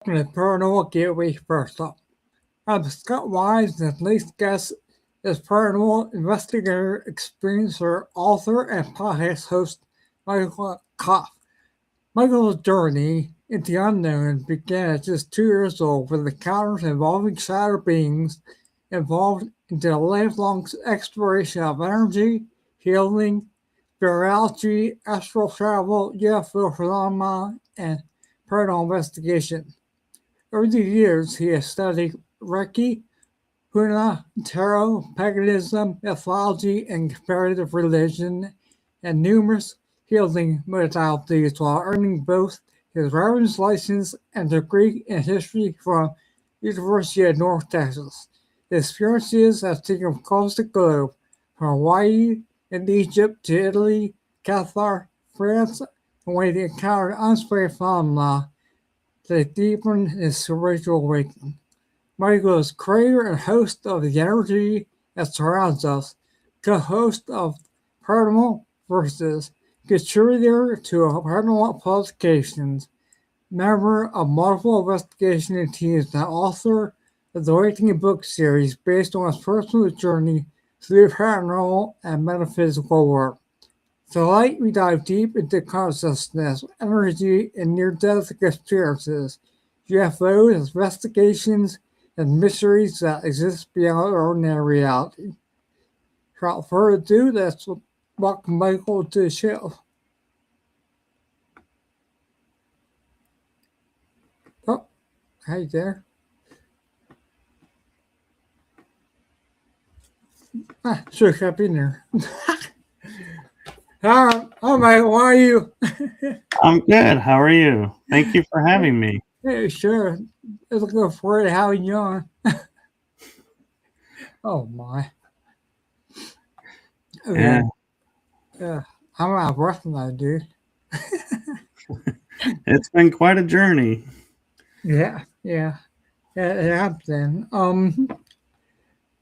The Paranormal Gateway first up. I'm Scott Wise, and today's guest is paranormal investigator, experiencer, author, and podcast host Michael Kopf. Michael's journey into the unknown began at just 2 years old with encounters involving shadow beings involved into a lifelong exploration of energy, healing, spirituality, astral travel, UFO phenomena, and paranormal investigation. Over the years, he has studied Reiki, Huna, tarot, paganism, mythology, and comparative religion, and numerous healing modalities while earning both his reverend's license and degree in history from University of North Texas. His experiences have taken him across the globe, from Hawaii and Egypt to Italy, Qatar, France, and when he encountered unexplained phenomena that deepened his spiritual awakening. Michael is creator and host of The Energy That Surrounds Us, co-host of Paranormal Versus, contributor to Paranormal Publications, member of multiple investigation teams, and author of the Awakening book series based on his personal journey through paranormal and metaphysical work. Tonight we dive deep into consciousness, energy, and near-death experiences, UFOs, investigations, and mysteries that exist beyond ordinary reality. Without further ado, let's welcome Michael to the show. Oh, hi there. Sure, happy there. Hi, Michael, how are you? I'm good. How are you? Thank you for having me. Hey, sure. Looking forward to having you on. Oh, my. Okay. Yeah, Yeah, I'm out of breath now, dude. it's been quite a journey. Yeah. It happened.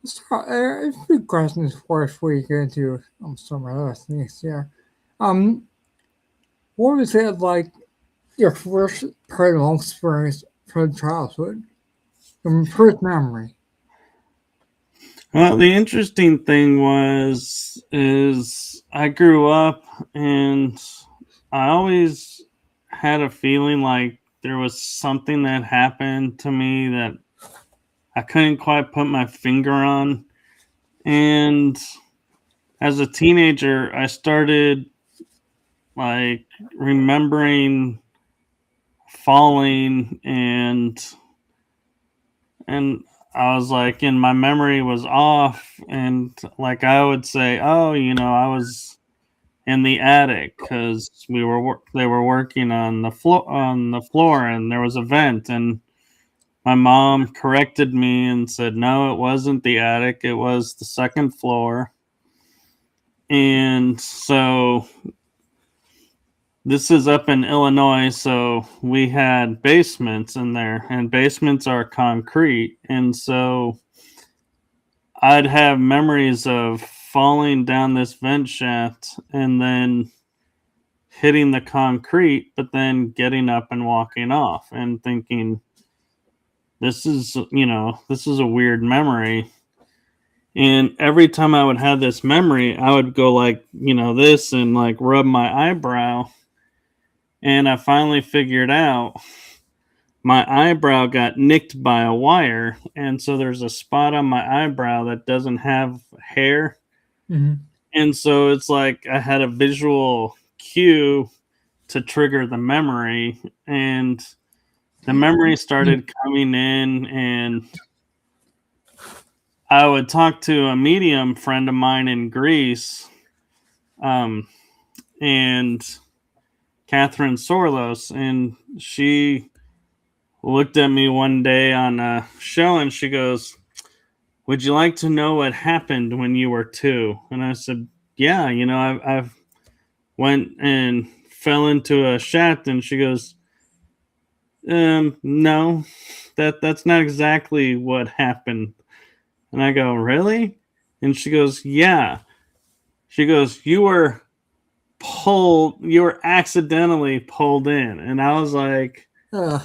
So, a few questions before we get into some other things here. Um, what was it like your first paranormal experience from childhood? Your first memory? Well, the interesting thing is I grew up and I always had a feeling like there was something that happened to me that I couldn't quite put my finger on. And as a teenager, I started like remembering falling and I was like, and my memory was off, and like I would say, oh, I was in the attic because they were working on the floor, and there was a vent, and my mom corrected me and said, no, it wasn't the attic, it was the second floor, and so this is up in Illinois, so we had basements in there, and basements are concrete, and so I'd have memories of falling down this vent shaft and then hitting the concrete, but then getting up and walking off and thinking, this is a weird memory. And every time I would have this memory, I would go like, this and like rub my eyebrow. And I finally figured out my eyebrow got nicked by a wire. And so there's a spot on my eyebrow that doesn't have hair. Mm-hmm. And so it's like I had a visual cue to trigger the memory, and the memory started coming in, and I would talk to a medium friend of mine in Greece, and Catherine Sorlos, and she looked at me one day on a show and she goes, would you like to know what happened when you were 2? And I said, yeah, I've went and fell into a shaft. And she goes, no, that's not exactly what happened. And I go, really? And she goes, yeah. She goes, you were accidentally pulled in. And I was like, Uh,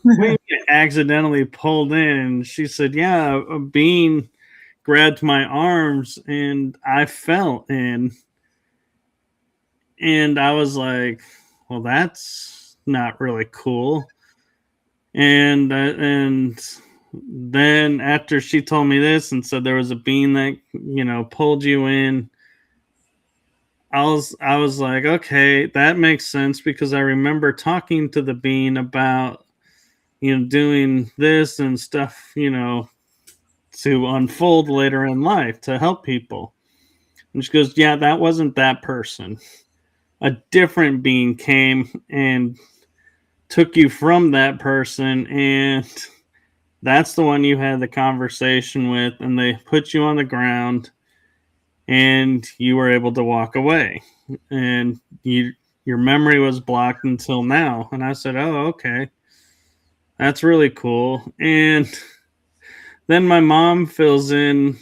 we accidentally pulled in. And she said, yeah, a being grabbed my arms and I fell in. And I was like, well, that's not really cool. And then after she told me this and said there was a being that, pulled you in, I was like, okay, that makes sense, because I remember talking to the being about, doing this and stuff, to unfold later in life to help people. And she goes, yeah, that wasn't that person. A different being came and took you from that person, and that's the one you had the conversation with, and they put you on the ground and you were able to walk away, and your memory was blocked until now. And I said, oh, okay, that's really cool. And then my mom fills in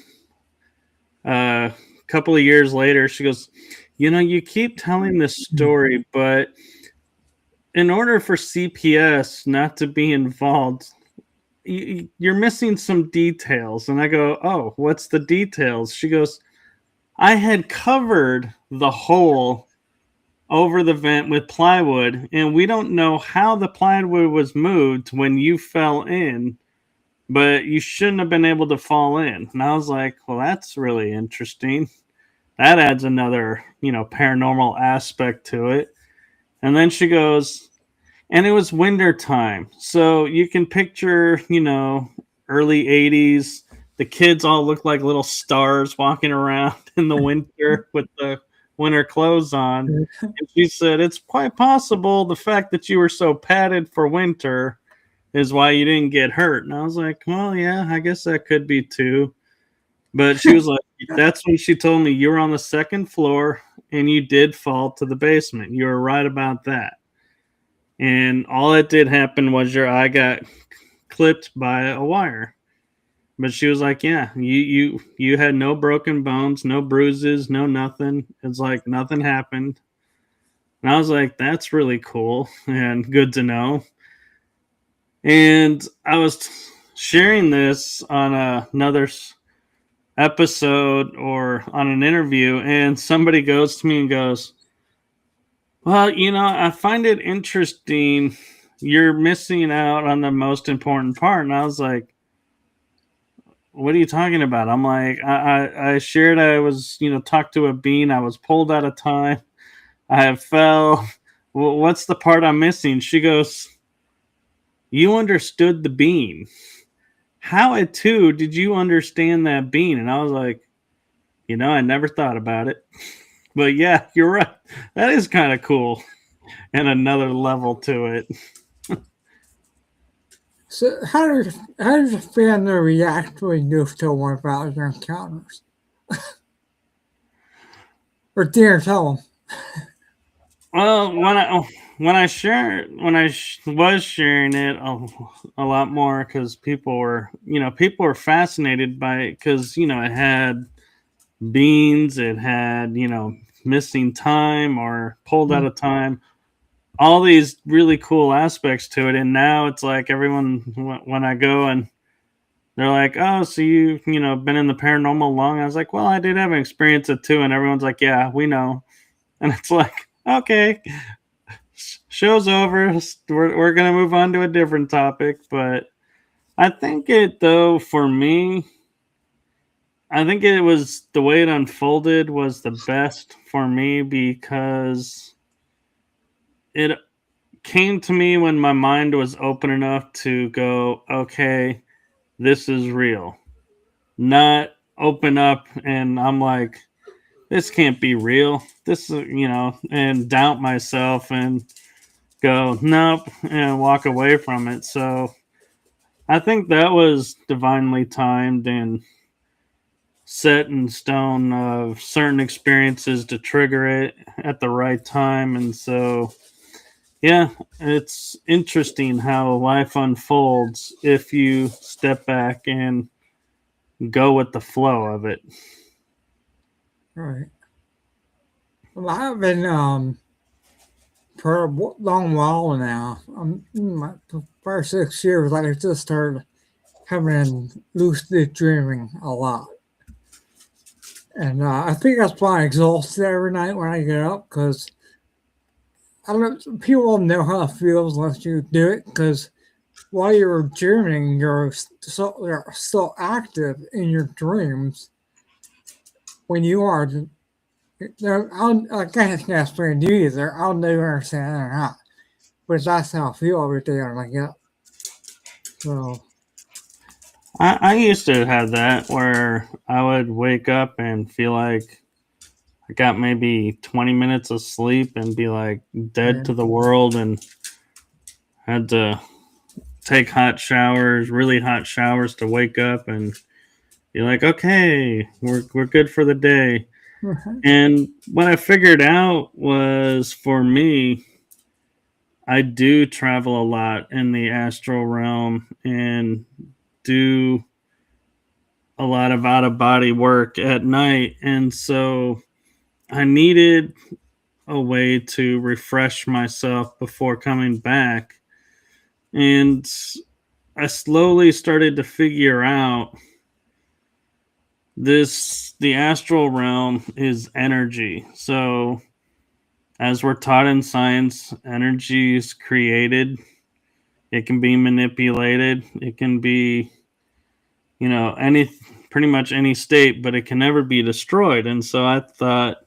a couple of years later. She goes, you keep telling this story, but in order for CPS not to be involved, you're missing some details. And I go, oh, what's the details? She goes, I had covered the hole over the vent with plywood, and we don't know how the plywood was moved when you fell in, but you shouldn't have been able to fall in. And I was like, well, that's really interesting. That adds another, paranormal aspect to it. And then she goes, and it was winter time. So you can picture, early 80s. The kids all look like little stars walking around in the winter with the winter clothes on. And she said, it's quite possible the fact that you were so padded for winter is why you didn't get hurt. And I was like, well, yeah, I guess that could be too. But she was like, that's when she told me you were on the second floor and you did fall to the basement. You were right about that. And all that did happen was your eye got clipped by a wire. But she was like, yeah, you had no broken bones, no bruises, no nothing. It's like nothing happened. And I was like, that's really cool and good to know. And I was sharing this on another episode or on an interview, and somebody goes to me and goes, well, I find it interesting. You're missing out on the most important part. And I was like, what are you talking about? I'm like, I shared I was, talked to a being. I was pulled out of time. I have fell. Well, what's the part I'm missing? She goes, you understood the being. How at 2 did you understand that being? And I was like, I never thought about it. But yeah, you're right. That is kind of cool. And another level to it. So how did your family react when you told them about your encounters? Or dare tell them? Well, when I was sharing it a lot more, because people were fascinated by it, because it had beans, it had missing time or pulled out of time, all these really cool aspects to it. And now it's like everyone, when I go and they're like, oh, so been in the paranormal long? I was like, well, I did have an experience of 2, and everyone's like, yeah, we know. And it's like, okay, show's over. We're gonna move on to a different topic. But I think for me, I think it was the way it unfolded was the best for me, because it came to me when my mind was open enough to go, okay, this is real. Not open up and I'm like, this can't be real. This, and doubt myself and go, nope, and walk away from it. So I think that was divinely timed and set in stone of certain experiences to trigger it at the right time. And so, yeah, it's interesting how life unfolds if you step back and go with the flow of it. Right. Well, I've been for a long while now. In my first 6 years, like I just started having lucid dreaming a lot. And I think that's why I'm exhausted every night when I get up because I don't know, people don't know how it feels unless you do it because while you're dreaming, you're still active in your dreams when you are. I can't explain to you either. I'll never understand it or not. But that's how I feel every day when I get up. So, I used to have that where I would wake up and feel like I got maybe 20 minutes of sleep and be like yeah. dead to the world and had to take hot showers, really hot showers to wake up and be like, okay, we're good for the day. And what I figured out was for me, I do travel a lot in the astral realm and do a lot of out of body work at night. And so I needed a way to refresh myself before coming back. And I slowly started to figure out the astral realm is energy. So as we're taught in science, energy is created. It can be manipulated. It can be, any pretty much any state, but it can never be destroyed. And so I thought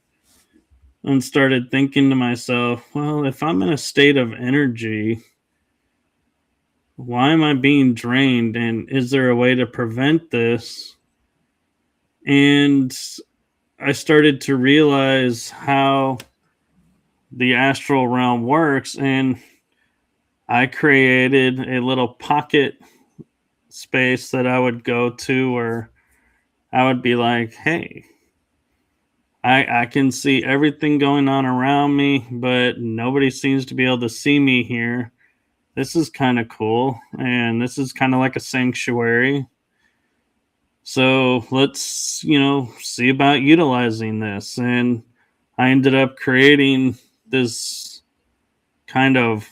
and started thinking to myself, well, if I'm in a state of energy, why am I being drained? And is there a way to prevent this? And I started to realize how the astral realm works. And I created a little pocket space that I would go to where I would be like, hey, I can see everything going on around me, but nobody seems to be able to see me here. This is kind of cool. And this is kind of like a sanctuary. So let's, see about utilizing this. And I ended up creating this kind of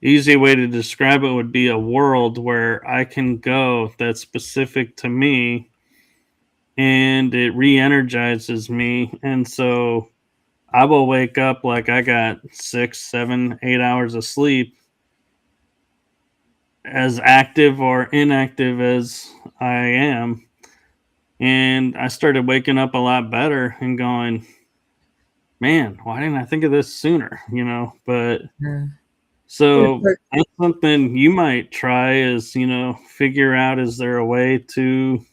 easy way to describe it would be a world where I can go that's specific to me and it re energizes me. And so I will wake up like I got 6, 7, 8 hours of sleep, as active or inactive as I am. And I started waking up a lot better and going, man, why didn't I think of this sooner? But Yeah. It's so like, that's something you might try is, figure out is there a way to,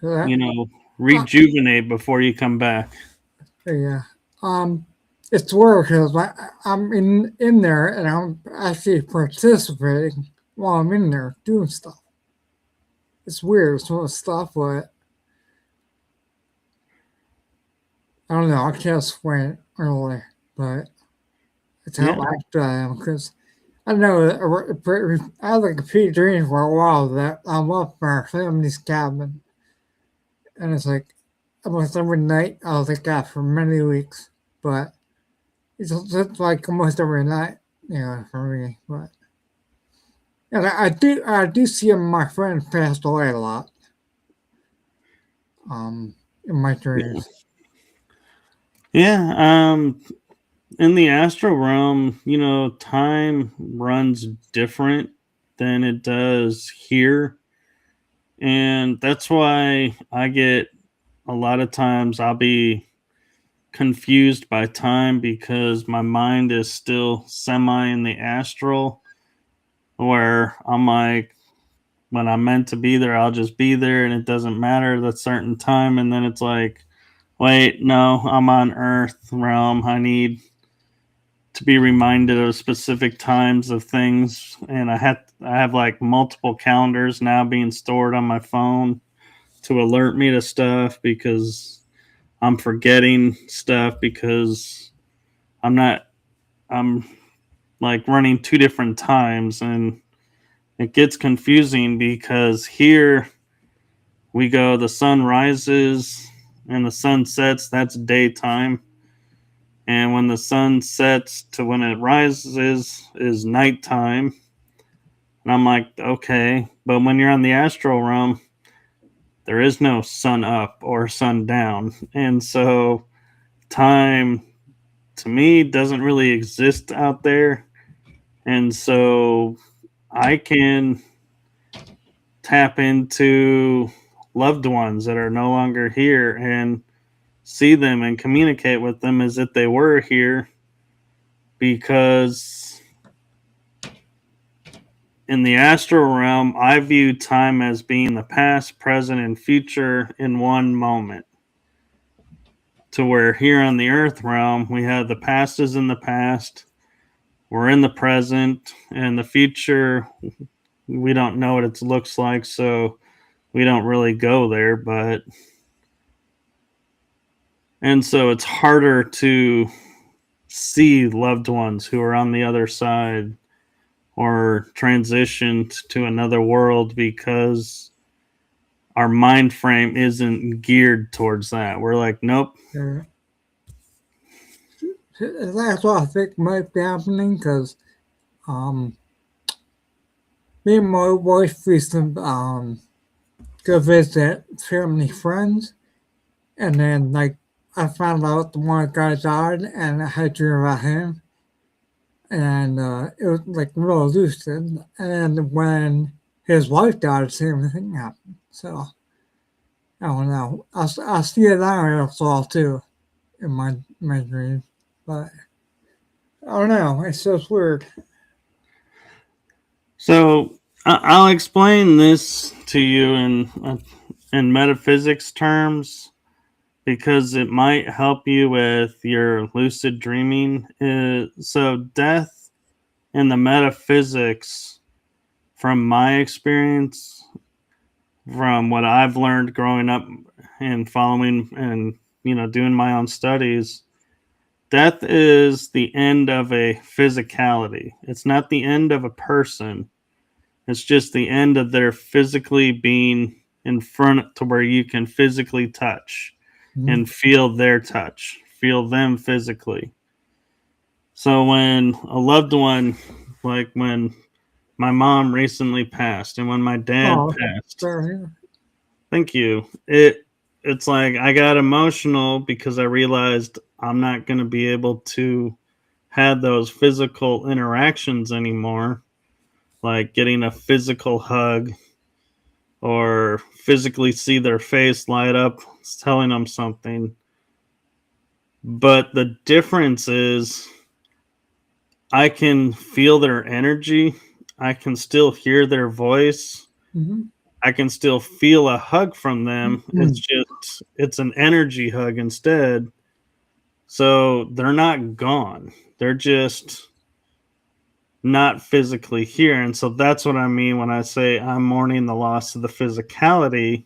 uh, you know, uh, rejuvenate before you come back. yeah. Um, it's weird because I'm in there and I'm actually participating while I'm in there doing stuff. It's weird, some of the stuff, but I don't know. I can't explain it really, but it's how Yeah. active I am because I know that I had like a few dreams for a while that I'm up in our family's cabin, and it's like almost every night I was like that for many weeks, but it's like almost every night, for me. But and I do see my friend passed away a lot, um, in my dreams. Yeah. In the astral realm, time runs different than it does here. And that's why I get a lot of times I'll be confused by time because my mind is still semi in the astral where I'm like, when I'm meant to be there, I'll just be there and it doesn't matter the certain time. And then it's like, wait, no, I'm on Earth realm. I need to be reminded of specific times of things. And I have like multiple calendars now being stored on my phone to alert me to stuff because I'm forgetting stuff because I'm I'm like running two different times and it gets confusing because here we go the sun rises and the sun sets, that's daytime, and when the sun sets to when it rises is nighttime. And I'm like, okay, but when you're on the astral realm, there is no sun up or sun down, and so time to me doesn't really exist out there, and so I can tap into loved ones that are no longer here and see them and communicate with them as if they were here, because in the astral realm I view time as being the past, present, and future in one moment, to where here on the earth realm we have the past is in the past, we're in the present, and the future we don't know what it looks like, so we don't really go there. But and so it's harder to see loved ones who are on the other side or transitioned to another world, because our mind frame isn't geared towards that. We're like, nope. Yeah. That's what I think might be happening because um, me and my wife recently go visit family friends, and then like I found out the one guy died, and I had to dream about him, and it was like real lucid. And when his wife died, the same thing happened. So I don't know. I see it now as well too in my dreams, but I don't know. It's just weird. So I'll explain this to you in metaphysics terms, because it might help you with your lucid dreaming. So death in the metaphysics, from my experience, from what I've learned growing up and following and doing my own studies, death is the end of a physicality. It's not the end of a person. It's just the end of their physically being in front to where you can physically touch Mhm. and feel their touch, feel them physically. So when a loved one, like when my mom recently passed and when my dad Oh, passed, sorry. thank you. It's like I got emotional because I realized I'm not going to be able to have those physical interactions anymore, like getting a physical hug or physically see their face light up telling them something. But the difference is I can feel their energy. I can still hear their voice. Mm-hmm. I can still feel a hug from them. Mm-hmm. It's an energy hug instead. So they're not gone. They're just not physically here. And so that's what I mean when I say I'm mourning the loss of the physicality,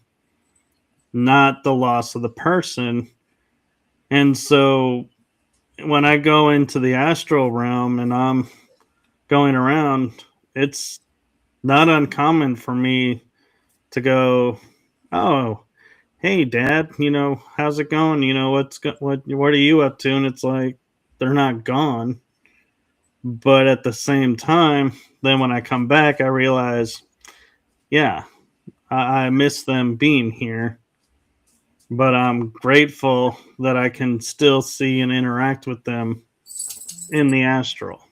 not the loss of the person. And so when I go into the astral realm and I'm going around, it's not uncommon for me to go, "Oh, hey, Dad, how's it going? What are you up to?" And it's like they're not gone, but at the same time, then when I come back, I realize, yeah, I miss them being here, but I'm grateful that I can still see and interact with them in the astral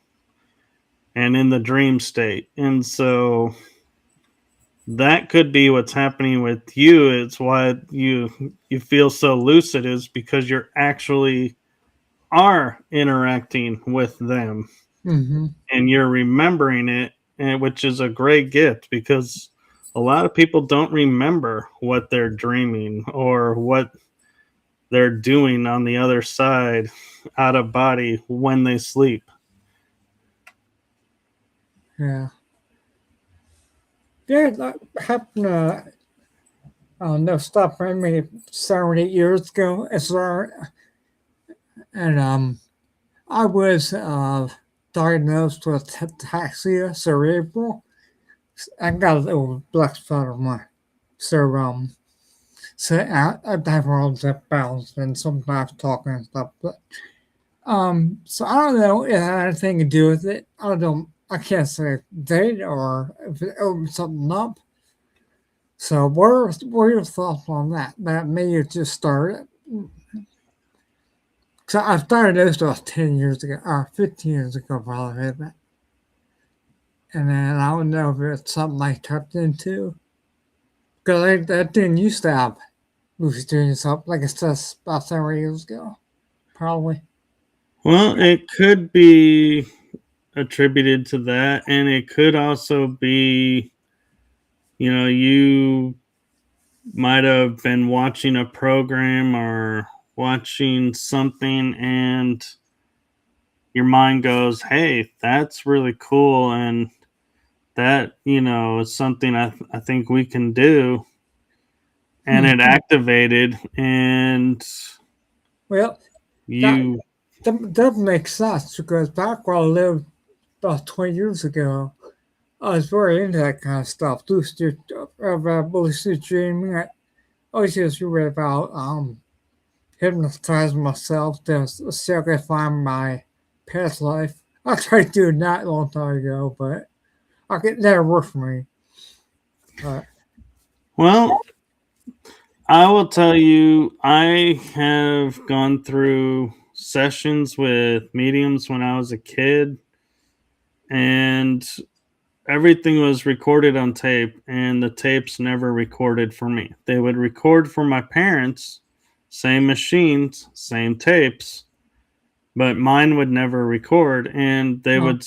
and in the dream state. And so that could be what's happening with you. It's why you feel so lucid, is because you're actually are interacting with them Mm-hmm. and you're remembering it, and which is a great gift, because a lot of people don't remember what they're dreaming or what they're doing on the other side out of body when they sleep. Yeah. Yeah, that happened, I don't know, stuff maybe 7 8 years ago. And I was diagnosed with ataxia cerebral. I got a little black spot on my cerebrum. So I have problems with balance and sometimes talking and stuff. But So I don't know if it had anything to do with it. I don't know. I can't say if it did or if it opened something up. So what are your thoughts on that? That maybe it just started. So I started this about 10 years ago, or 15 years ago, probably. And then I don't know if it's something I tapped into. Because that didn't used to have lucid dreams up, like it says about 7 years ago, probably. Well, it could be attributed to that, and it could also be, you might have been watching a program or watching something, and your mind goes, "Hey, that's really cool," and that is something I think we can do, and Hmm. it activated, and Well, that, you that makes sense because back where I lived about 20 years ago, I was very into that kind of stuff. Lucid dreaming. I always used to read about hypnotizing myself to see if I could find my past life. I tried doing that a long time ago, but it never worked for me. But well, I will tell you, I have gone through sessions with mediums when I was a kid, and everything was recorded on tape, and the tapes never recorded for me. They would record for my parents, same machines, same tapes, but mine would never record. And they would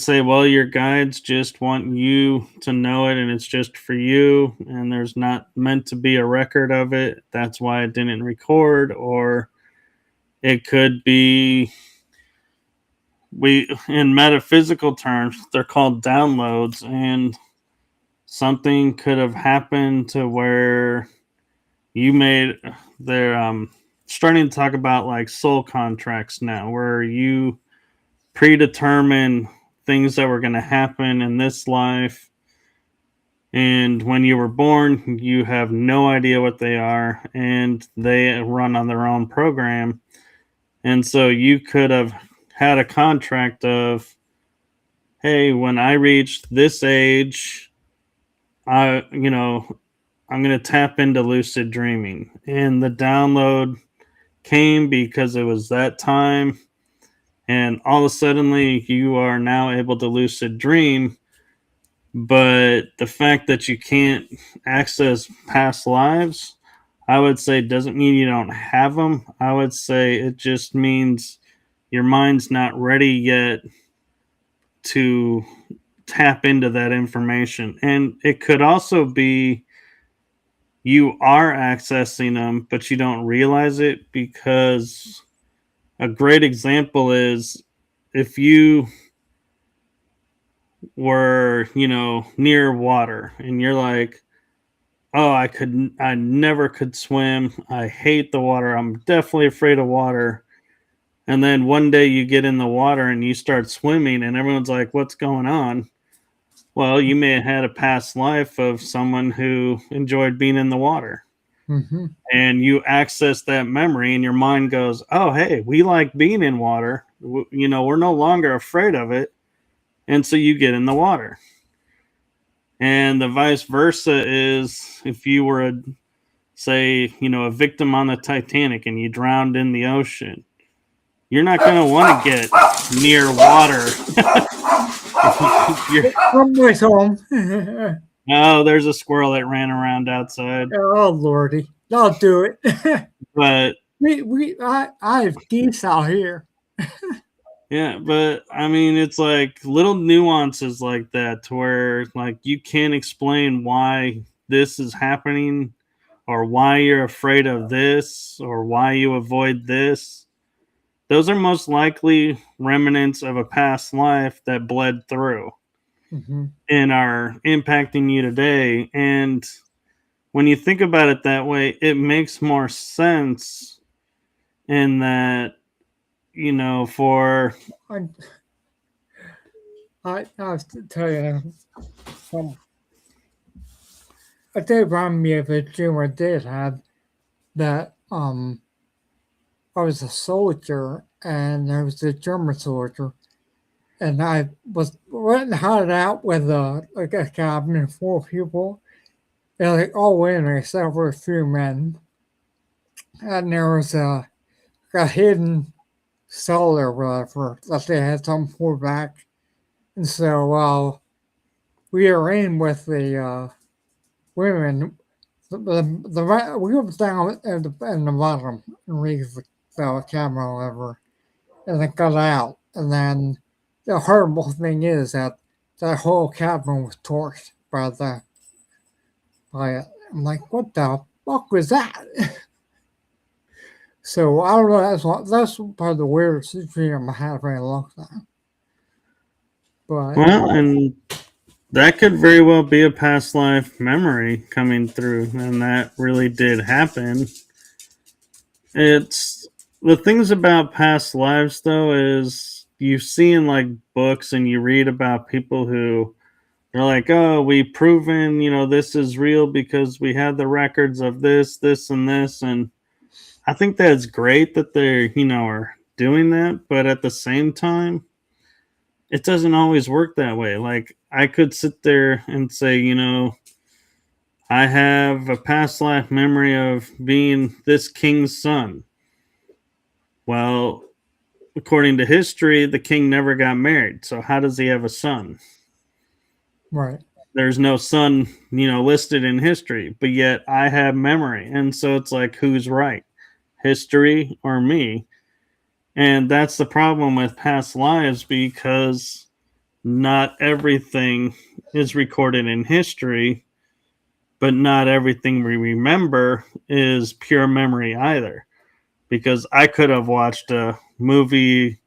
say, well, your guides just want you to know it, and it's just for you, and there's not meant to be a record of it. That's why it didn't record. Or it could be, we in metaphysical terms, they're called downloads, and something could have happened to where you made, they're starting to talk about like soul contracts now, where you predetermine things that were going to happen in this life, and when you were born you have no idea what they are, and they run on their own program. And so you could have had a contract of, hey, when I reach this age, I you know I'm going to tap into lucid dreaming. And the download came because it was that time. And all of a sudden, you are now able to lucid dream. But the fact that you can't access past lives, I would say, doesn't mean you don't have them. I would say it just means your mind's not ready yet to tap into that information. And it could also be you are accessing them, but you don't realize it, because a great example is if you were, near water and you're like, oh, I never could swim. I hate the water. I'm definitely afraid of water. And then one day you get in the water and you start swimming, and everyone's like, what's going on? Well, you may have had a past life of someone who enjoyed being in the water. mm-hmm. And you access that memory, and your mind goes, oh, hey, we like being in water. We're no longer afraid of it. And so you get in the water. And the vice versa is if you were say, a victim on the Titanic and you drowned in the ocean, you're not going to want to get near water. One way home. Oh, there's a squirrel that ran around outside. Oh lordy, I'll do it. But I have geese out here. yeah, but I mean, it's like little nuances like that to where like you can't explain why this is happening, or why you're afraid of this, or why you avoid this. Those are most likely remnants of a past life that bled through Mm-hmm. and are impacting you today. And when you think about it that way, it makes more sense in that, for I I have to tell you, um, I did remind me of a dream I did have that I was a soldier, and there was a German soldier, and I was went and hid out with like a cabin full of people, and like all women except for a few men, and there was a hidden cell or whatever that they had some pulled back, and so we were in with the women. We were down in the bottom and reached the camera or whatever, and it got out. And then the horrible thing is that the whole cabin was torched by it. I'm like, what the fuck was that? So I don't know. That's part of the weirdest dream I had for a long time. But Well, and that could very well be a past life memory coming through, and that really did happen. It's the things about past lives, though, is you see in like books and you read about people who they're like, oh, we've proven, this is real because we have the records of this, this, and this. And I think that's great that they're, are doing that. But at the same time, it doesn't always work that way. Like, I could sit there and say, I have a past life memory of being this king's son. Well, according to history, the king never got married. So how does he have a son? right, There's no son, listed in history, but yet I have memory. And so it's like, who's right? History or me? And that's the problem with past lives because not everything is recorded in history, but not everything we remember is pure memory either. Because I could have watched a movie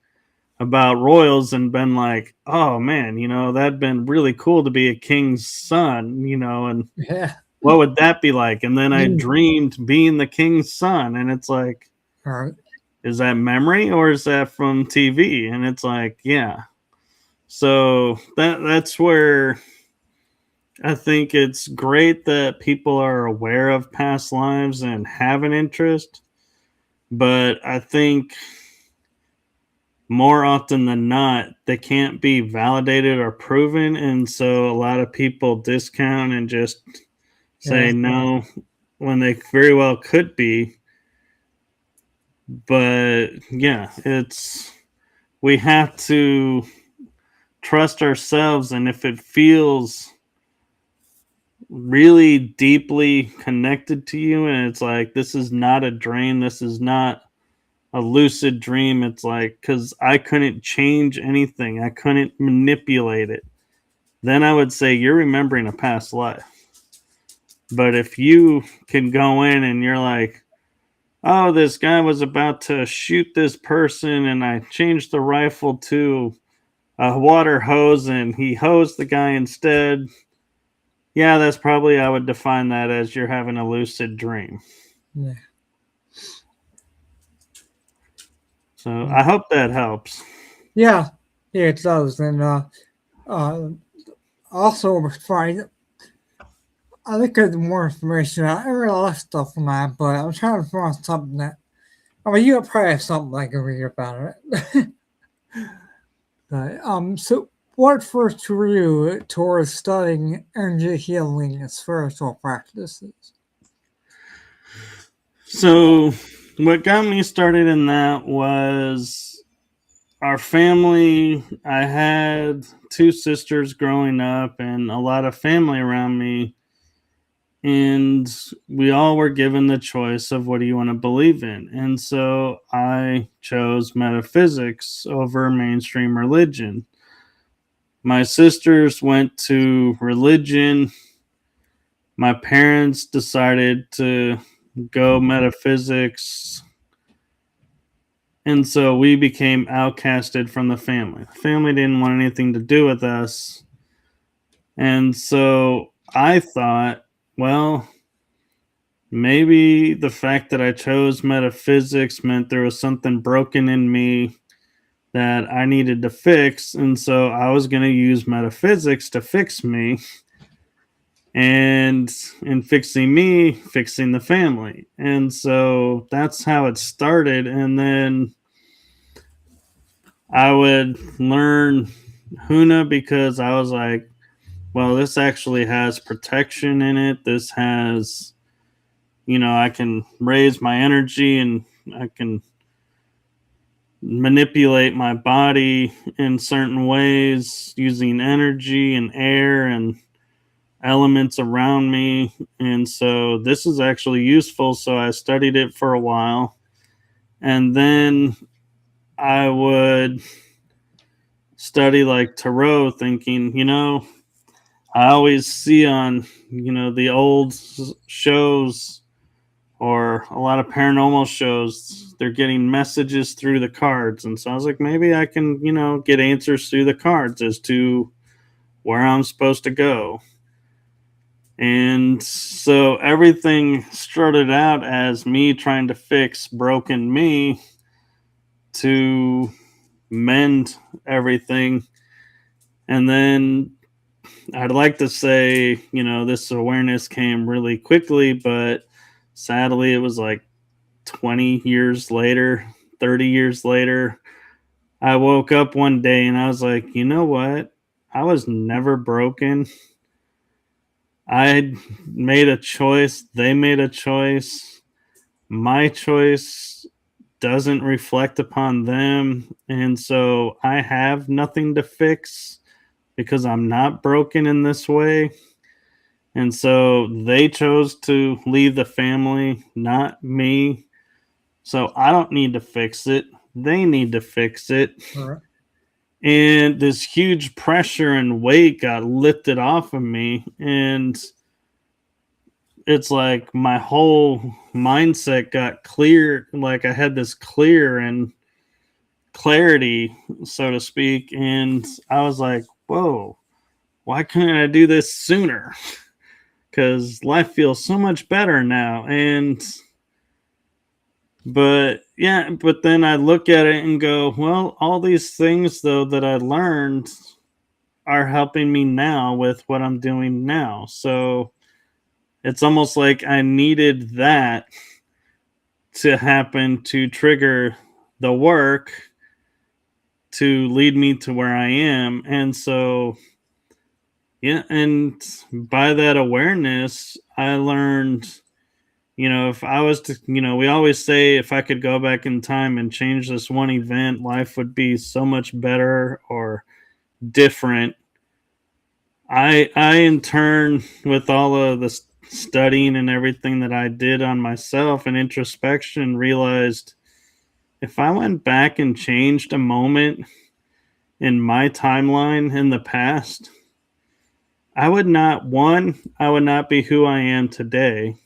about royals and been like, oh man, that'd been really cool to be a king's son, and yeah, what would that be like? And then I mm, dreamed being the king's son, and it's like, right, is that memory or is that from TV? And it's like, yeah. So that's where I think it's great that people are aware of past lives and have an interest, but I think more often than not, they can't be validated or proven. And so a lot of people discount and just say yeah, no when they very well could be. But yeah, we have to trust ourselves. And if it feels really deeply connected to you, and it's like, this is not a dream, this is not a lucid dream, it's like, because I couldn't change anything, I couldn't manipulate it, then I would say you're remembering a past life. But if you can go in and you're like, oh, this guy was about to shoot this person and I changed the rifle to a water hose and he hosed the guy instead, yeah, that's probably, I would define that as you're having a lucid dream. yeah, So I hope that helps. yeah, yeah. It does, and uh, also was trying. I think there's more information. I read a lot of stuff on that, but I'm trying to find something that. I mean, you probably have something I can read about it. But, so what first drew you towards studying energy healing and spiritual practices? So what got me started in that was our family. I had two sisters growing up and a lot of family around me. And we all were given the choice of what do you want to believe in. And so I chose metaphysics over mainstream religion. My sisters went to religion. My parents decided to go metaphysics. And so we became outcasted from the family. The family didn't want anything to do with us. And so I thought, well, maybe the fact that I chose metaphysics meant there was something broken in me that I needed to fix. And so I was going to use metaphysics to fix me. and in fixing me, fixing the family. And so that's how it started. And then I would learn Huna because I was like, well, this actually has protection in it. This has, I can raise my energy and I can manipulate my body in certain ways using energy and air and elements around me. And so this is actually useful. So I studied it for a while. And then I would study like tarot, thinking, I always see on, the old shows or a lot of paranormal shows, they're getting messages through the cards. And so I was like, maybe I can, get answers through the cards as to where I'm supposed to go. And so everything started out as me trying to fix broken me to mend everything. And then I'd like to say, this awareness came really quickly, but sadly, it was like 20 years later, 30 years later. I woke up one day and I was like, you know what? I was never broken. I made a choice. They made a choice. My choice doesn't reflect upon them. And so I have nothing to fix because I'm not broken in this way. And so they chose to leave the family, not me. So I don't need to fix it. They need to fix it. Right. And this huge pressure and weight got lifted off of me. And it's like my whole mindset got clear. Like I had this clear and clarity, so to speak. And I was like, whoa, why couldn't I do this sooner? Because life feels so much better now. But then I look at it and go, well, all these things though that I learned are helping me now with what I'm doing now. So it's almost like I needed that to happen to trigger the work to lead me to where I am. And so, yeah, and by that awareness, I learned, if I was to, we always say if I could go back in time and change this one event, life would be so much better or different. I in turn, with all of the studying and everything that I did on myself and introspection, realized if I went back and changed a moment in my timeline in the past, I would not be who I am today,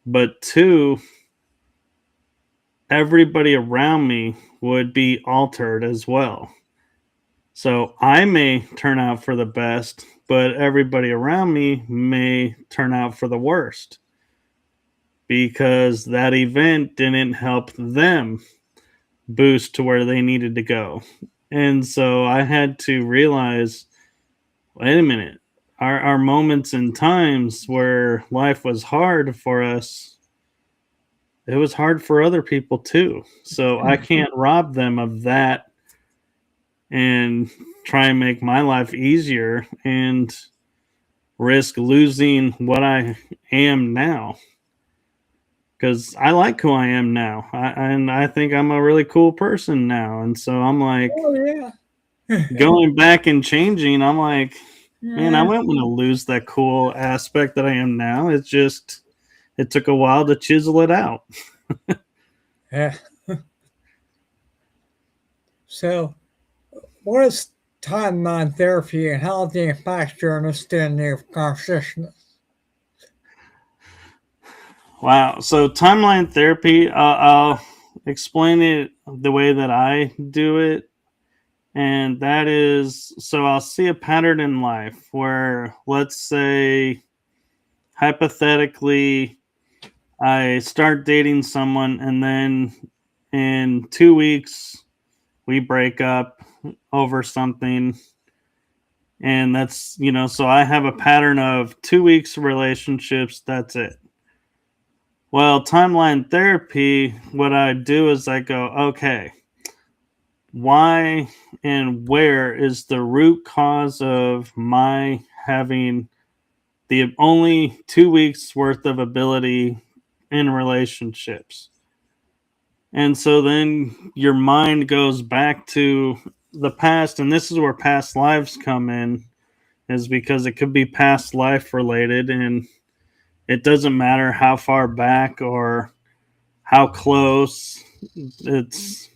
but two, everybody around me would be altered as well. So I may turn out for the best, but everybody around me may turn out for the worst because that event didn't help them boost to where they needed to go. And so I had to realize, wait a minute, our moments and times where life was hard for us, it was hard for other people too. So I can't rob them of that and try and make my life easier and risk losing what I am now. Because I like who I am now. And I think I'm a really cool person now. And so I'm like, Oh, yeah. going back and changing, I'm like, man, I Yeah. wouldn't want to lose that cool aspect that I am now. It's just, it took a while to chisel it out. Yeah. So, what is timeline therapy and how does it impact your understanding of consciousness? Wow. So timeline therapy, I'll explain it the way that I do it. And that is, so I'll see a pattern in life where, let's say, hypothetically, I start dating someone and then in 2 weeks, we break up over something. And that's, so I have a pattern of 2 weeks relationships. That's it. Well, timeline therapy, what I do is I go, okay, why and where is the root cause of my having the only 2 weeks worth of ability in relationships? And so then your mind goes back to the past, and this is where past lives come in, is because it could be past life related, and it doesn't matter how far back or how close. It's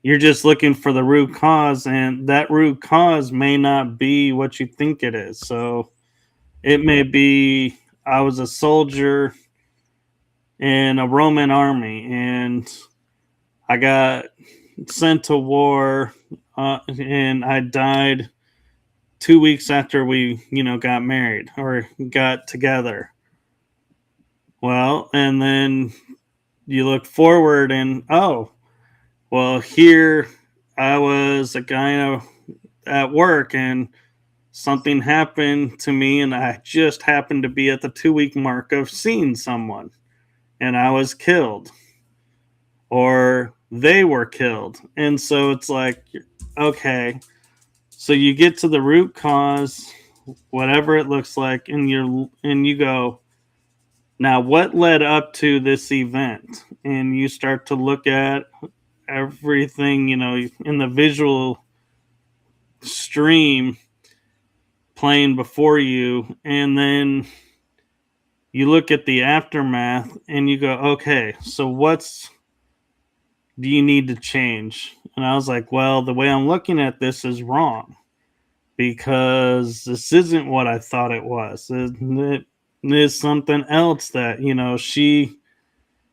You're just looking for the root cause, and that root cause may not be what you think it is. So it may be, I was a soldier in a Roman army and I got sent to war, and I died 2 weeks after we, got married or got together. Well, and then you look forward and, oh, well, here I was a guy at work and something happened to me, and I just happened to be at the 2 week mark of seeing someone, and I was killed, or they were killed. And so it's like, okay, so you get to the root cause, whatever it looks like, and you go, now what led up to this event? And you start to look at everything, in the visual stream playing before you, and then you look at the aftermath and you go, okay, so what's do you need to change? And I was like, well, the way I'm looking at this is wrong, because this isn't what I thought it was. It is something else that, she,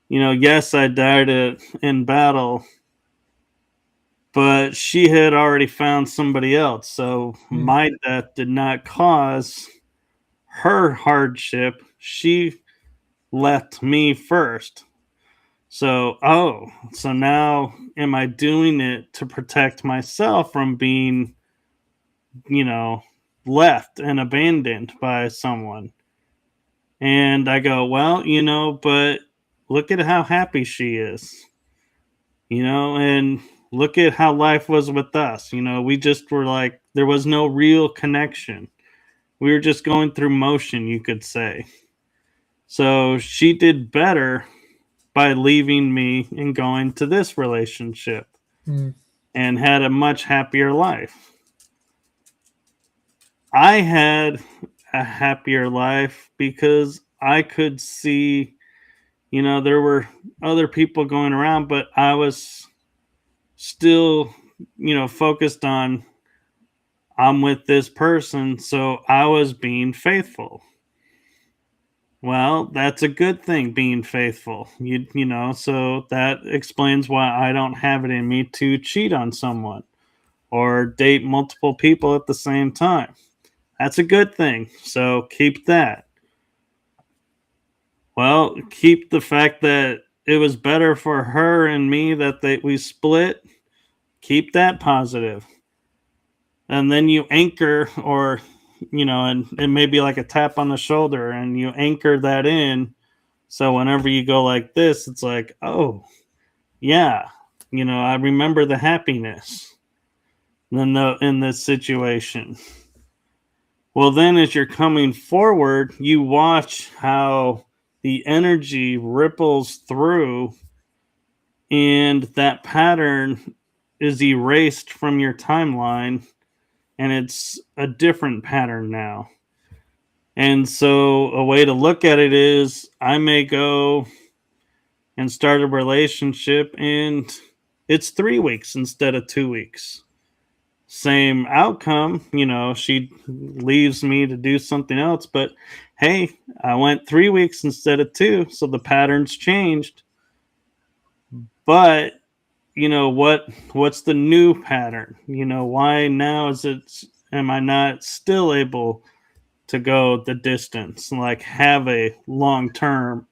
yes, I died in battle, but she had already found somebody else. So Mm. my death did not cause her hardship. She left me first. So, so now am I doing it to protect myself from being, you know, left and abandoned by someone? And I go, well, but look at how happy she is, and look at how life was with us. We just were like, there was no real connection. We were just going through motion, you could say. So she did better by leaving me and going to this relationship, Mm. and had a much happier life. I had a happier life because I could see, there were other people going around, but I was still, focused on, I'm with this person, so I was being faithful. Well, that's a good thing, being faithful. So that explains why I don't have it in me to cheat on someone or date multiple people at the same time. That's a good thing. So keep that. Well, keep the fact that it was better for her and me that we split. Keep that positive. And then you anchor, or, and it may be like a tap on the shoulder, and you anchor that in. So whenever you go like this, it's like, oh, yeah, I remember the happiness in this situation. Well, then as you're coming forward, you watch how the energy ripples through, and that pattern is erased from your timeline, and it's a different pattern now. And so a way to look at it is, I may go and start a relationship and it's 3 weeks instead of 2 weeks. Same outcome, she leaves me to do something else, but hey, I went 3 weeks instead of two, so the pattern's changed. But what's the new pattern? Why now am I not still able to go the distance, like have a long term?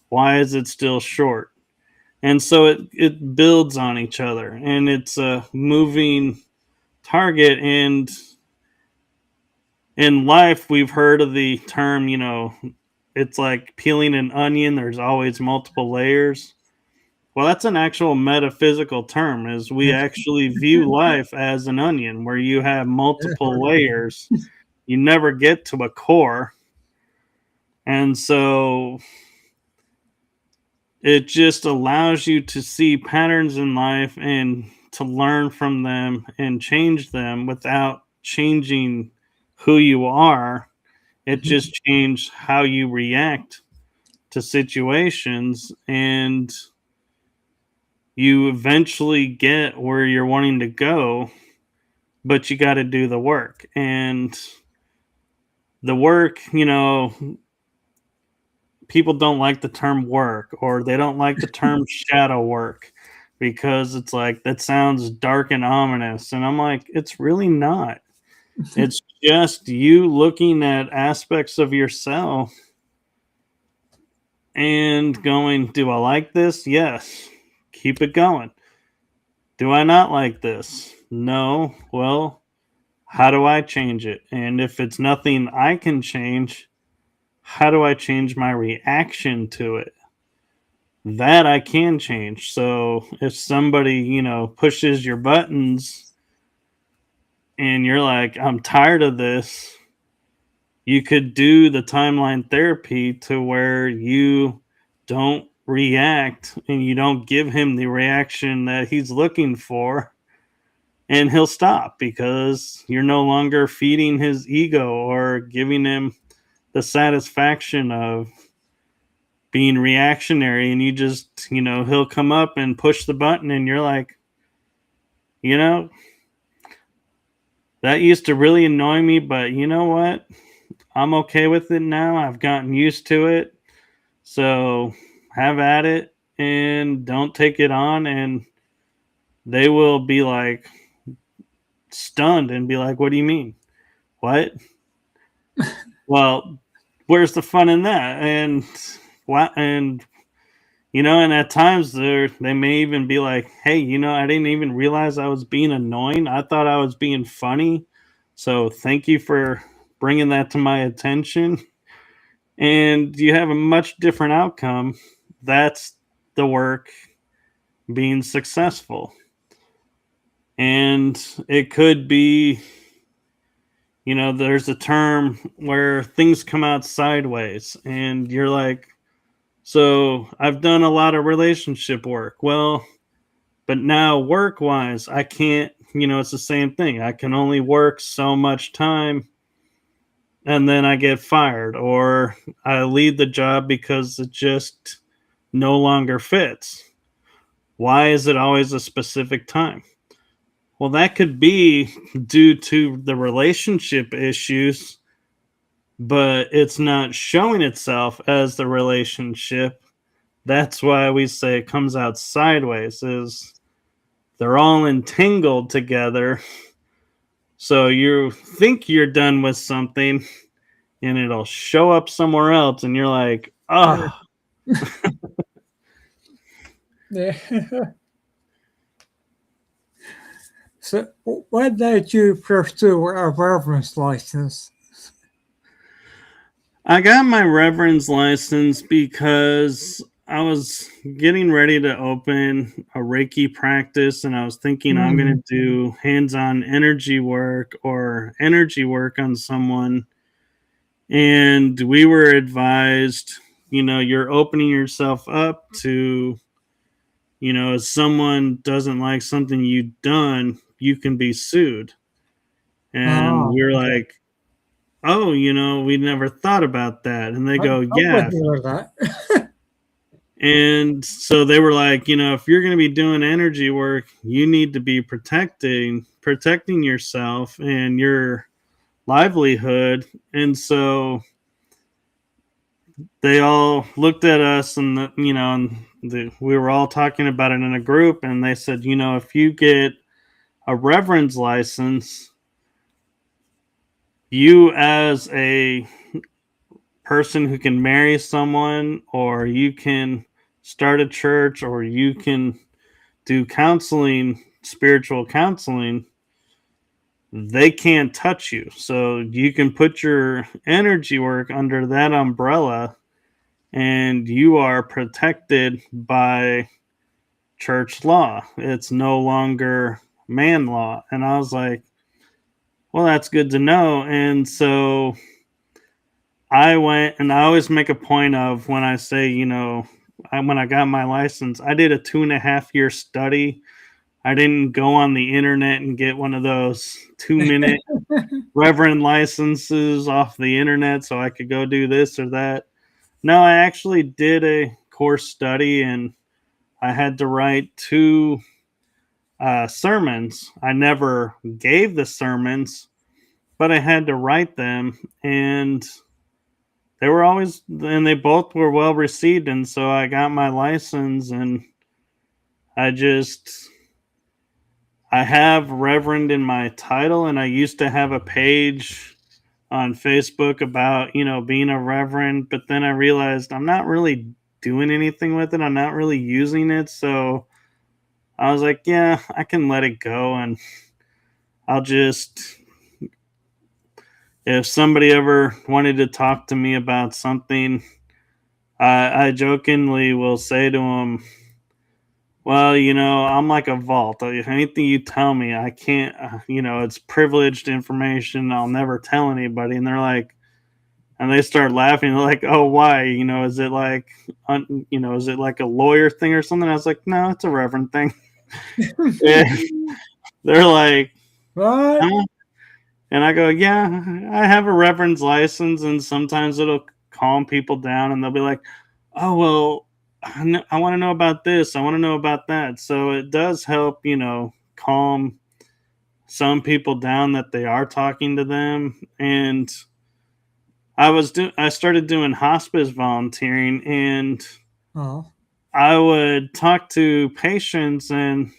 Why is it still short? And so it builds on each other, and it's a moving target. And in life, we've heard of the term, it's like peeling an onion, there's always multiple layers. Well, that's an actual metaphysical term, is we actually view life as an onion where you have multiple layers. You never get to a core. And so it just allows you to see patterns in life and to learn from them and change them without changing who you are. It just changed how you react to situations, and you eventually get where you're wanting to go, but you got to do the work. And the work, people don't like the term work, or they don't like the term shadow work, because it's like that sounds dark and ominous. And I'm like, it's really not. It's just you looking at aspects of yourself and going, do I like this? Yes. Keep it going. Do I not like this? No. Well, how do I change it? And if it's nothing I can change, how do I change my reaction to it? That I can change. So if somebody, pushes your buttons and you're like, I'm tired of this, you could do the timeline therapy to where you don't react and you don't give him the reaction that he's looking for, and he'll stop because you're no longer feeding his ego or giving him the satisfaction of being reactionary. And you just, he'll come up and push the button and you're like, you know that used to really annoy me, but you know what, I'm okay with it now. I've gotten used to it. So have at it and don't take it on. And they will be like stunned and be like, what do you mean? What? Well, where's the fun in that? And what? And and at times they may even be like, hey, I didn't even realize I was being annoying. I thought I was being funny. So thank you for bringing that to my attention. And you have a much different outcome. That's the work being successful. And it could be, there's a term where things come out sideways, and you're like, so I've done a lot of relationship work. Well, but now work wise, I can't, it's the same thing. I can only work so much time and then I get fired, or I leave the job because it just no longer fits. Why is it always a specific time? Well, that could be due to the relationship issues, but it's not showing itself as the relationship. That's why we say it comes out sideways, is they're all entangled together. So you think you're done with something and it'll show up somewhere else and you're like, oh. Yeah. So, when did you pursue a reverence license? I got my reverend's license because I was getting ready to open a Reiki practice, and I was thinking I'm going to do hands-on energy work or energy work on someone. And we were advised, you're opening yourself up to, if someone doesn't like something you've done, you can be sued. And we're like, oh, we never thought about that. And they go, I'm yeah. with you with that. And so they were like, if you're going to be doing energy work, you need to be protecting yourself and your livelihood. And so they all looked at us, and we were all talking about it in a group, and they said, if you get a reverend's license, you as a person who can marry someone, or you can start a church, or you can do counseling, spiritual counseling, they can't touch you. So you can put your energy work under that umbrella and you are protected by church law. It's no longer man law. And I was like, well, that's good to know. And so I went, and I always make a point of when I say, when I got my license, I did a 2.5 year study. I didn't go on the internet and get one of those 2 minute Reverend licenses off the internet so I could go do this or that. No, I actually did a course study, and I had to write two sermons. I never gave the sermons, but I had to write them, and they both were well received. And so I got my license, and I just, I have Reverend in my title, and I used to have a page on Facebook about, being a Reverend, but then I realized I'm not really doing anything with it. I'm not really using it. So I was like, yeah, I can let it go. And I'll just, if somebody ever wanted to talk to me about something, I jokingly will say to them, well, I'm like a vault. Anything you tell me, I can't, it's privileged information. I'll never tell anybody. And they're like, and they start laughing. They're like, oh, why? Is it like, is it like a lawyer thing or something? I was like, no, it's a reverend thing. They're like, What? huh? And I go, yeah, I have a reverend's license, and sometimes it'll calm people down, and they'll be like, oh, well, I want to know about this. I want to know about that. So it does help, calm some people down that they are talking to them. And I started doing hospice volunteering, and Oh. I would talk to patients, and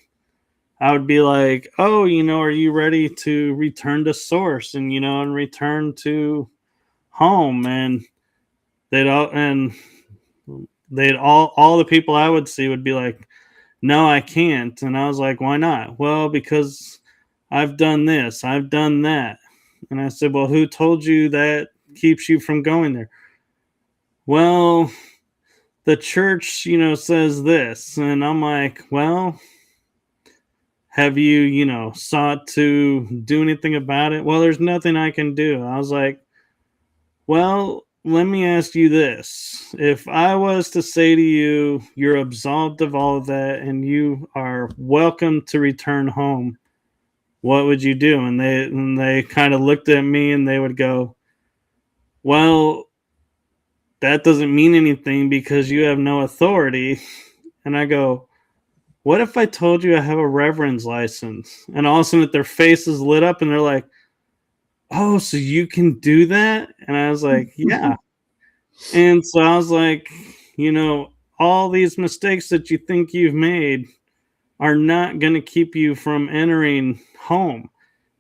I would be like, "Oh, are you ready to return to source and and return to home?" And they'd all and they'd all the people I would see would be like, "No, I can't." And I was like, "Why not?" "Well, because I've done this, I've done that." And I said, "Well, who told you that keeps you from going there?" "Well, the church, says this." And I'm like, "Well, have you, sought to do anything about it?" "Well, there's nothing I can do." I was like, well, let me ask you this. If I was to say to you, you're absolved of all of that and you are welcome to return home, what would you do? And they kind of looked at me and they would go, well, that doesn't mean anything because you have no authority. And I go, what if I told you I have a reverend's license? And all of a sudden their faces lit up and they're like, oh, so you can do that? And I was like, yeah. And so I was like, all these mistakes that you think you've made are not going to keep you from entering home.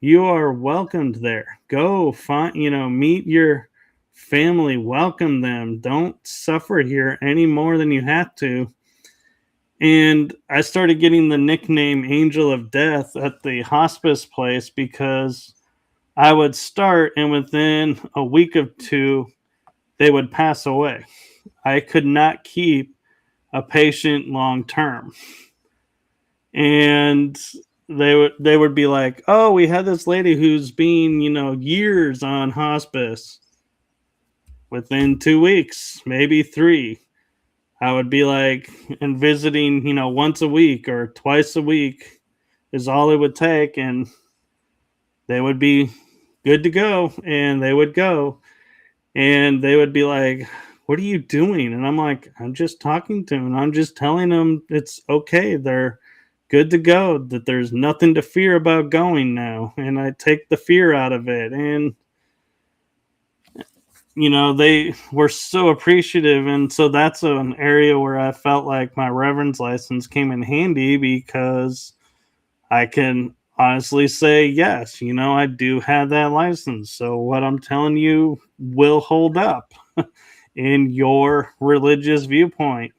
You are welcomed there. Go find, meet your family, welcome them. Don't suffer here any more than you have to. And I started getting the nickname Angel of Death at the hospice place because I would start, and within a week or two, they would pass away. I could not keep a patient long term. And they would be like, "Oh, we had this lady who's been, years on hospice." Within 2 weeks, maybe 3, I would be like, and visiting, once a week or twice a week is all it would take, and they would be good to go, and they would go. And they would be like, what are you doing? And I'm like, I'm just talking to them. I'm just telling them it's okay. They're good to go, that there's nothing to fear about going now. And I take the fear out of it. And, they were so appreciative. And so that's an area where I felt like my reverend's license came in handy because I can honestly say, yes, I do have that license. So what I'm telling you will hold up in your religious viewpoint.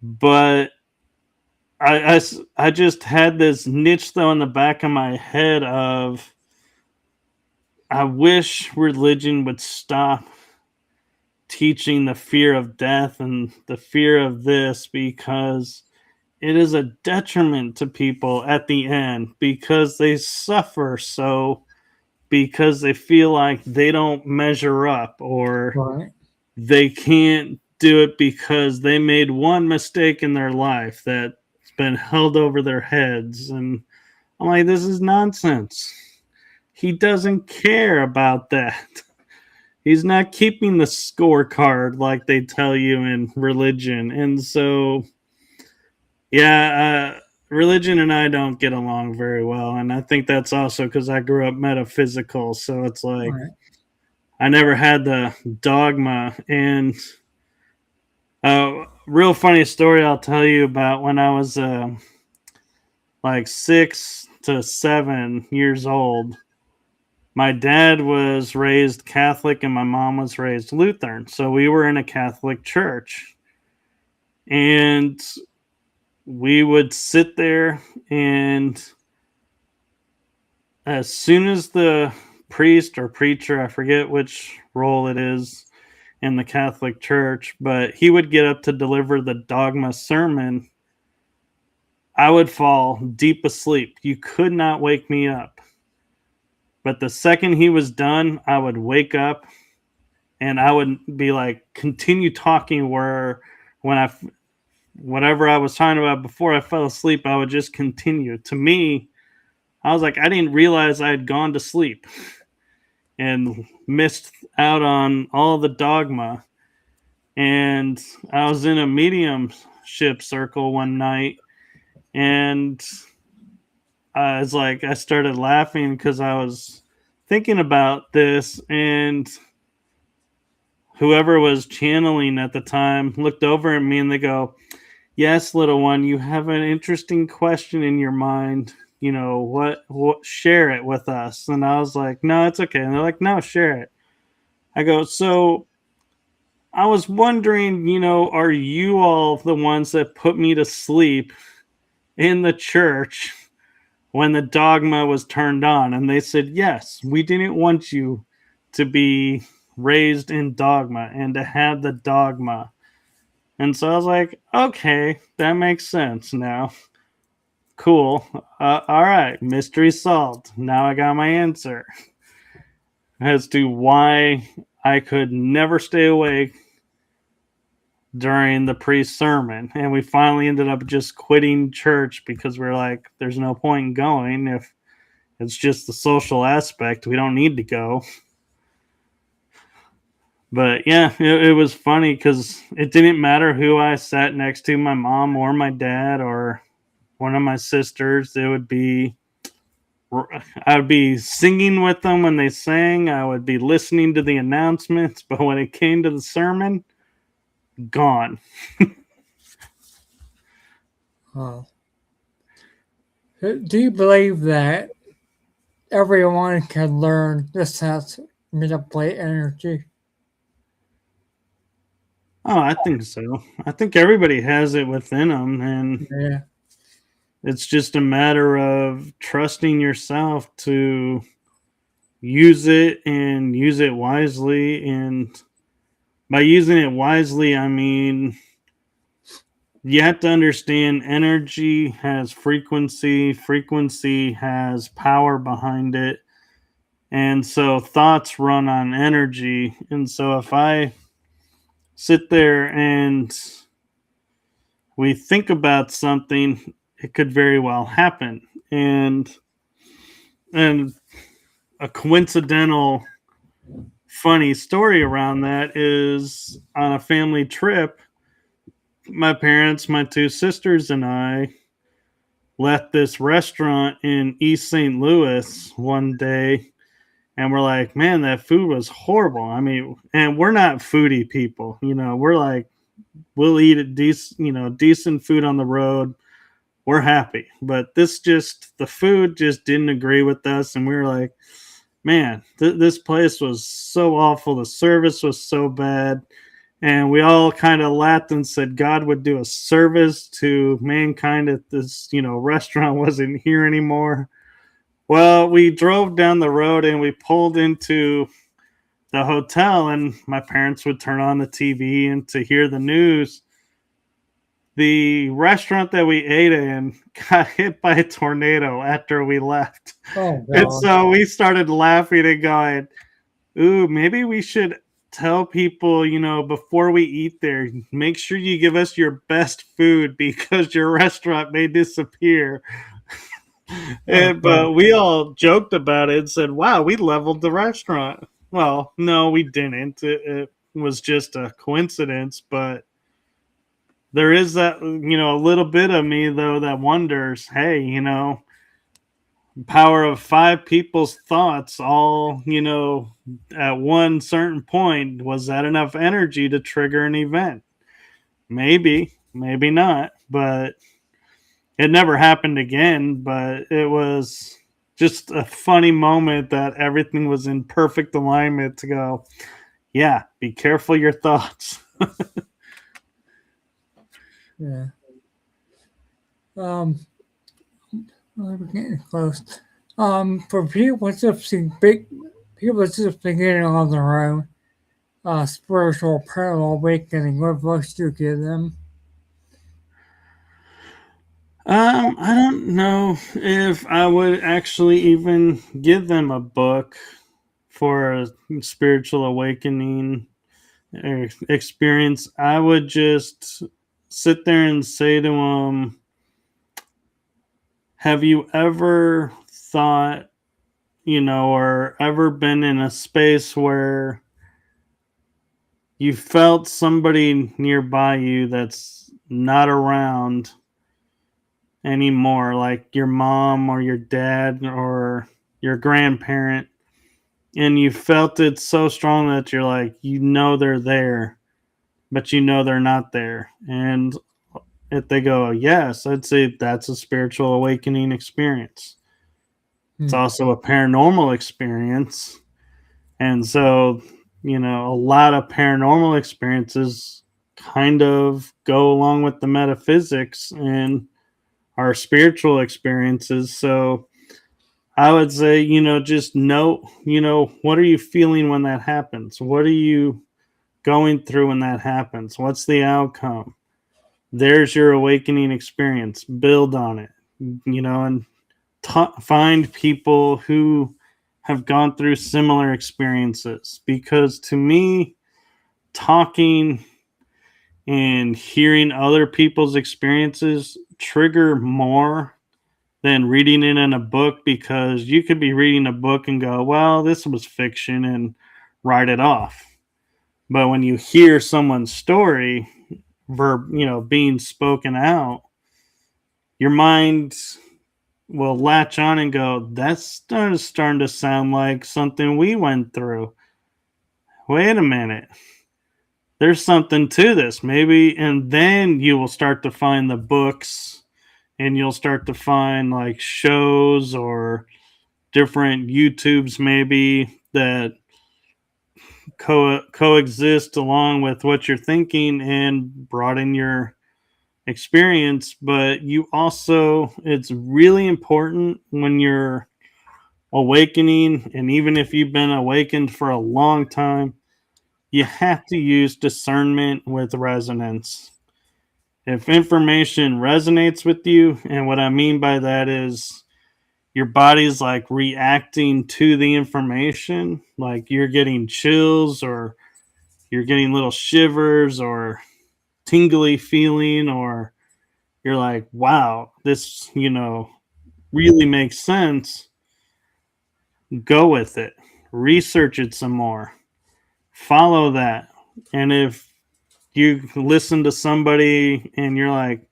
But I just had this niche though in the back of my head of I wish religion would stop teaching the fear of death and the fear of this, because it is a detriment to people at the end, because they suffer so, because they feel like they don't measure up, or Right. they can't do it because they made one mistake in their life that's been held over their heads. And I'm like, this is nonsense. He doesn't care about that. He's not keeping the scorecard like they tell you in religion. And so, yeah, religion and I don't get along very well. And I think that's also because I grew up metaphysical. So it's like Right. I never had the dogma. And real funny story I'll tell you about when I was like 6 to 7 years old. My dad was raised Catholic and my mom was raised Lutheran. So we were in a Catholic church. And we would sit there, and as soon as the priest or preacher, I forget which role it is in the Catholic Church, but he would get up to deliver the dogma sermon, I would fall deep asleep. You could not wake me up. But the second he was done, I would wake up and I would be like, continue talking, where when I, whatever I was talking about before I fell asleep, I would just continue. To me, I was like, I didn't realize I had gone to sleep and missed out on all the dogma. And I was in a mediumship circle one night, and I was like, I started laughing because I was thinking about this, and whoever was channeling at the time looked over at me and they go, "Yes, little one, you have an interesting question in your mind. You know, what share it with us." And I was like, "No, it's okay." And they're like, "No, share it." I go, "So I was wondering, are you all the ones that put me to sleep in the church when the dogma was turned on?" And they said, "Yes, we didn't want you to be raised in dogma and to have the dogma." And so I was like, "Okay, that makes sense now. Cool. All right, mystery solved. Now I got my answer as to why I could never stay awake during the priest's sermon." And we finally ended up just quitting church because we're like, there's no point in going if it's just the social aspect. We don't need to go. But yeah, it was funny because it didn't matter who I sat next to, my mom or my dad or one of my sisters. I would be singing with them when they sang. I would be listening to the announcements. But when it came to the sermon, gone. Uh, do you believe that everyone can learn this has manipulate energy? Oh, I think so. I think everybody has it within them, and Yeah. it's just a matter of trusting yourself to use it and use it wisely. And by using it wisely, I mean you have to understand energy has frequency, frequency has power behind it. And so thoughts run on energy. And so if I sit there and we think about something, it could very well happen. And a coincidental funny story around that is on a family trip, my parents, my two sisters, and I left this restaurant in East St. Louis one day, and we're like, man, that food was horrible. I mean, and we're not foodie people, we're like, we'll eat a decent food on the road. We're happy. But the food just didn't agree with us. And we were like, man, this place was so awful. The service was so bad. And we all kind of laughed and said God would do a service to mankind if this, restaurant wasn't here anymore. Well, we drove down the road and we pulled into the hotel, and my parents would turn on the TV and to hear the news. The restaurant that we ate in got hit by a tornado after we left. Oh And God. so we started laughing and going, ooh, maybe we should tell people, before we eat there, make sure you give us your best food because your restaurant may disappear. Oh God. But we all joked about it and said, wow, we leveled the restaurant. Well, no, we didn't. It was just a coincidence, but there is that, a little bit of me, though, that wonders, hey, power of five people's thoughts all, at one certain point, was that enough energy to trigger an event? Maybe, maybe not, but it never happened again. But it was just a funny moment that everything was in perfect alignment to go, yeah, be careful your thoughts. Yeah. Um, we're getting close. For people just beginning on their own, spiritual parallel awakening, what advice do you give them? I don't know if I would actually even give them a book for a spiritual awakening experience. I would just sit there and say to them, have you ever thought, or ever been in a space where you felt somebody nearby you that's not around anymore, like your mom or your dad or your grandparent, and you felt it so strong that you're like, they're there, but they're not there. And if they go, yes, I'd say that's a spiritual awakening experience. It's Hmm. also a paranormal experience. And so, a lot of paranormal experiences kind of go along with the metaphysics and our spiritual experiences. So I would say, just note, what are you feeling when that happens? What are you going through when that happens? What's the outcome? There's your awakening experience. Build on it, and find people who have gone through similar experiences. Because to me, talking and hearing other people's experiences trigger more than reading it in a book, because you could be reading a book and go, well, this was fiction, and write it off. But when you hear someone's story being spoken out, your mind will latch on and go, that's starting to sound like something we went through. Wait a minute. There's something to this. Maybe, and then you will start to find the books, and you'll start to find like shows or different YouTubes maybe that coexist along with what you're thinking and broaden your experience. But you also, it's really important when you're awakening, and even if you've been awakened for a long time, you have to use discernment with resonance. If information resonates with you, and what I mean by that is your body's like reacting to the information, like you're getting chills, or you're getting little shivers, or tingly feeling, or you're like, wow, this, really makes sense. Go with it, research it some more, follow that. And if you listen to somebody and you're like,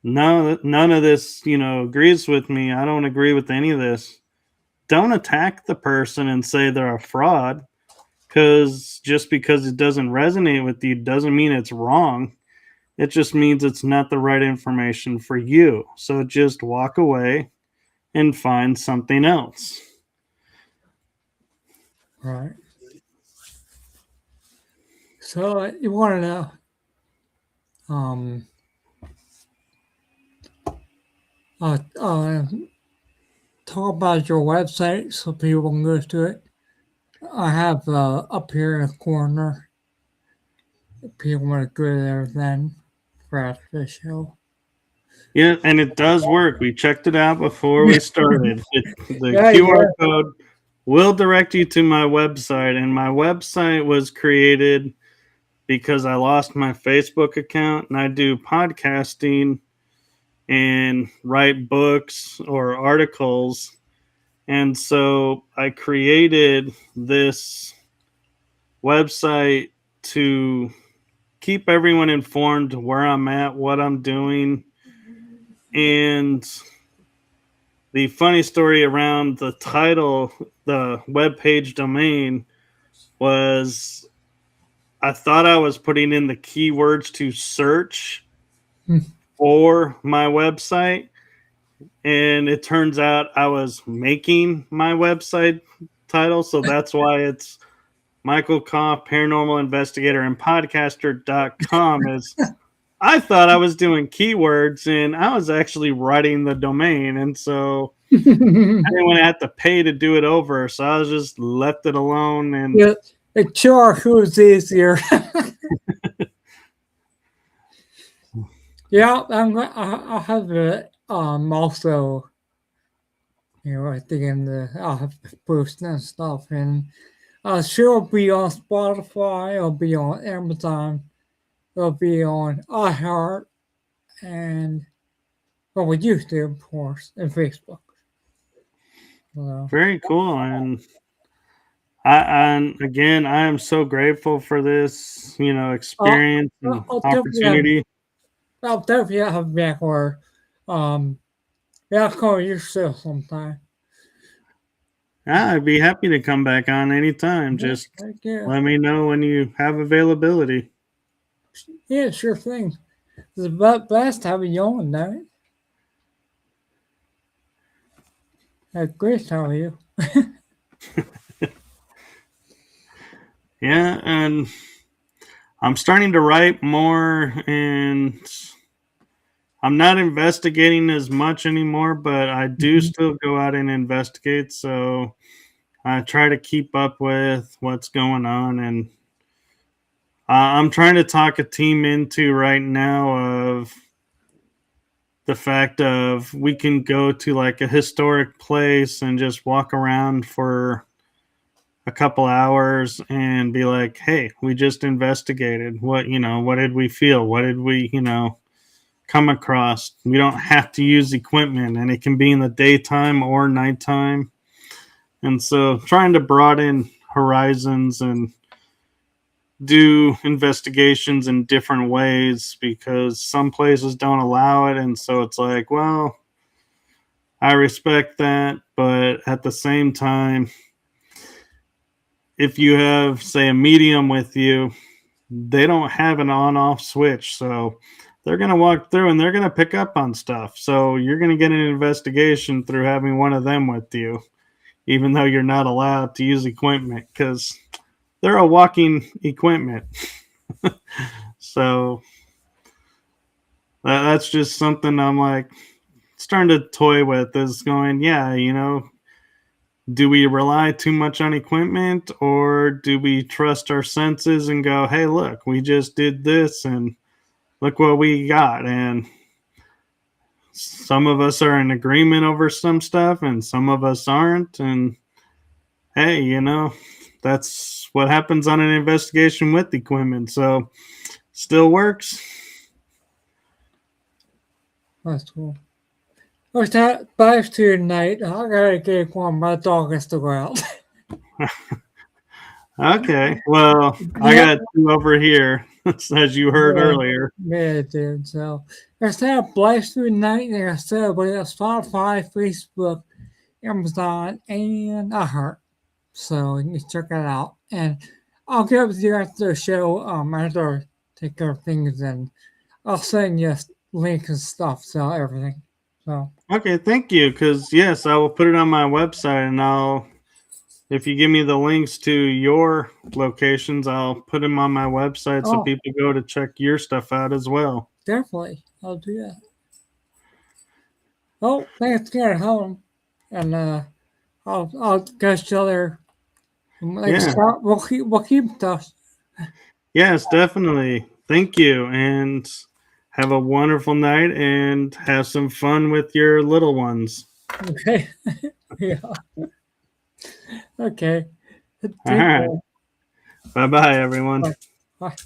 no, none of this, agrees with me, I don't agree with any of this, don't attack the person and say they're a fraud, because just because it doesn't resonate with you doesn't mean it's wrong. It just means it's not the right information for you. So just walk away and find something else. Right. So you want to know, um, uh, uh, talk about your website so people can go to it? I have up here in the corner. If people want to go there then for after the show. Yeah, and it does work. We checked it out before we started. The Yeah, QR yeah. code will direct you to my website, and my website was created because I lost my Facebook account, and I do podcasting and write books or articles. And so I created this website to keep everyone informed where I'm at, what I'm doing. And the funny story around the title, the webpage domain, was I thought I was putting in the keywords to search Hmm. for my website. And it turns out I was making my website title. So that's why it's Michael Kopf, Paranormal Investigator, and Podcaster.com. Is I thought I was doing keywords and I was actually writing the domain. And so I didn't want to have to pay to do it over. So I was just left it alone. And Yeah, it sure who's easier. Yeah, I have it also, I think I'll have to post and stuff, and sure it'll be on Spotify, it'll be on Amazon, it'll be on iHeart, and well, with YouTube, of course, and Facebook. So, very cool. And again, I am so grateful for this, I'll, experience and I'll definitely have, opportunity. I'll definitely have back or, um, yeah, I'll call your show sometime. I'd be happy to come back on anytime. Yeah, Just heck yeah. let me know when you have availability. Yeah, sure thing. It's about best having you on, damn it. Great how are you? Yeah, and I'm starting to write more, and I'm not investigating as much anymore, but I do Mhm. still go out and investigate. So I try to keep up with what's going on, and I'm trying to talk a team into right now of the fact of we can go to like a historic place and just walk around for a couple hours and be like, hey, we just investigated. What did we feel? What did we, come across? We don't have to use equipment, and it can be in the daytime or nighttime. And so trying to broaden horizons and do investigations in different ways because some places don't allow it. And so it's like, well, I respect that. But at the same time, if you have, say, a medium with you, they don't have an on off switch. So they're going to walk through and they're going to pick up on stuff. So you're going to get an investigation through having one of them with you, even though you're not allowed to use equipment because they're a walking equipment. So that's just something I'm like starting to toy with is going, yeah, do we rely too much on equipment or do we trust our senses and go, hey, look, we just did this and look what we got? And some of us are in agreement over some stuff and some of us aren't. And hey, that's what happens on an investigation with equipment. So still works. That's cool. What's that? Back to tonight. I gotta get one. My dog has to go out. Okay. Well, I Yeah, got two over here, as you heard yeah, earlier. yeah, dude. So, there's that Black Through Night, like I said, but it's Spotify, Facebook, Amazon, and iHeart. So, you can check that out. And I'll get with you after the show. After I take care of things, and I'll send you links and stuff, so everything. So, Okay, thank you. Because yes, I will put it on my website, and if you give me the links to your locations, I'll put them on my website so oh, people go to check your stuff out as well. definitely. I'll do that. Oh, thanks again, home. and I'll catch you later. Like Yeah. so, we'll keep in touch. Yes, definitely. Thank you. And have a wonderful night and have some fun with your little ones. Okay. Yeah. Okay. All Take right. care. Bye bye, everyone. Bye. Bye.